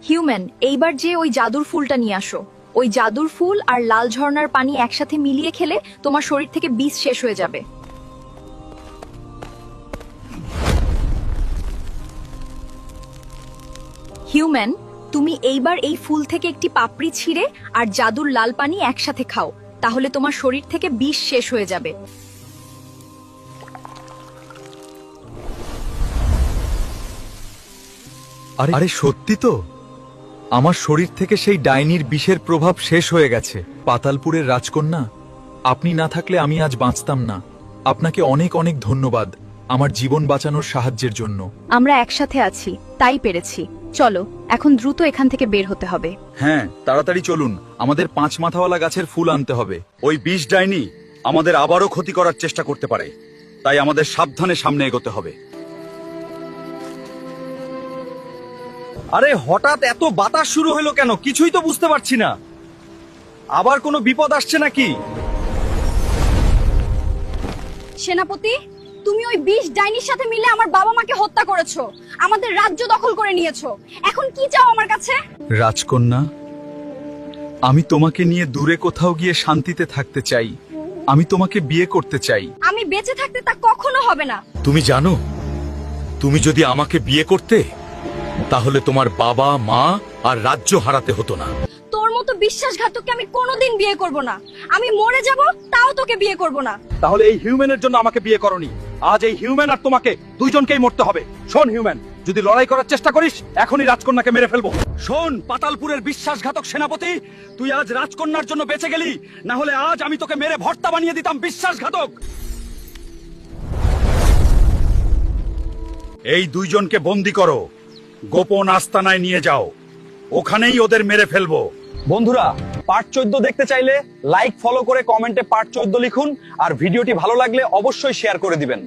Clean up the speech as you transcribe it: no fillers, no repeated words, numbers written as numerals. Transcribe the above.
Human, এইবার যে ওই জাদুর ফুলটা নিয়ে আসো। ওই জাদুর ফুল আর লাল ঝর্ণার পানি একসাথে মিলিয়ে খেলে তোমার শরীর থেকে বিষ শেষ হয়ে যাবে। হিউম্যান, তুমি এইবার এই ফুল থেকে একটি পাপড়ি ছিঁড়ে আর জাদুর লাল পানি একসাথে খাও, তাহলে তোমার শরীর থেকে বিষ শেষ হয়ে যাবে। আরে সত্যি তো, আমার শরীর থেকে সেই ডাইনির বিষের প্রভাব শেষ হয়ে গেছে। পাতালপুরের রাজকন্যা, আপনি না থাকলে আমি আজ বাঁচতাম না। আপনাকে অনেক অনেক ধন্যবাদ আমার জীবন বাঁচানোর সাহায্যের জন্য। আমরা একসাথে আছি, তাই পেরেছি। চলো এখন দ্রুত এখান থেকে বের হতে হবে। হ্যাঁ, তাড়াতাড়ি চলুন, আমাদের 5 মাথাওয়ালা গাছের ফুল আনতে হবে। ওই বিষ ডাইনি আমাদের আবারও ক্ষতি করার চেষ্টা করতে পারে, তাই আমাদের সাবধানে সামনে এগোতে হবে। আরে হঠাৎ এত বাতাস শুরু হলো কেন, কিছুই তো বুঝতে পারছি না। আবার কোনো বিপদ আসছে নাকি? সেনাপতি, তুমি ওই 20 ডাইনির সাথে মিলে আমার বাবা মাকে হত্যা করেছো, আমাদের রাজ্য দখল করে নিয়েছো। এখন কি চাও আমার কাছে? রাজকন্যা, আমি তোমাকে নিয়ে দূরে কোথাও গিয়ে শান্তিতে থাকতে চাই। আমি তোমাকে বিয়ে করতে চাই। আমি বেঁচে থাকতে তা কখনো হবে না। তুমি জানো, তুমি যদি আমাকে বিয়ে করতে তাহলে তোমার বাবা মা আর রাজ্য হারাতে হতো না। তোর মতো বিশ্বাসঘাতককে আমি কোনোদিন বিয়ে করব না। আমি মরে যাব তাও তোকে বিয়ে করব না। তাহলে এই হিউম্যানের জন্য আমাকে বিয়ে করনি। আজ এই হিউম্যান আর তোমাকে দুইজনকেই মরতে হবে। শোন হিউম্যান, যদি লড়াই করার চেষ্টা করিস এখনই রাজকন্যাকে মেরে ফেলবো। শোন পাতালপুরের বিশ্বাসঘাতক সেনাপতি, তুই আজ রাজকন্যার জন্য বেঁচে গেলি, না হলে আজ আমি তোকে মেরে ভর্তা বানিয়ে দিতাম বিশ্বাসঘাতক। এই দুইজনকে বন্দী করো, গোপন আস্তানায় নিয়ে যাও, ওখানেই ওদের মেরে ফেলবো। বন্ধুরা, পার্ট 14 দেখতে চাইলে লাইক ফলো করে কমেন্টে পার্ট 14 লিখুন, আর ভিডিওটি ভালো লাগলে অবশ্যই শেয়ার করে দিবেন।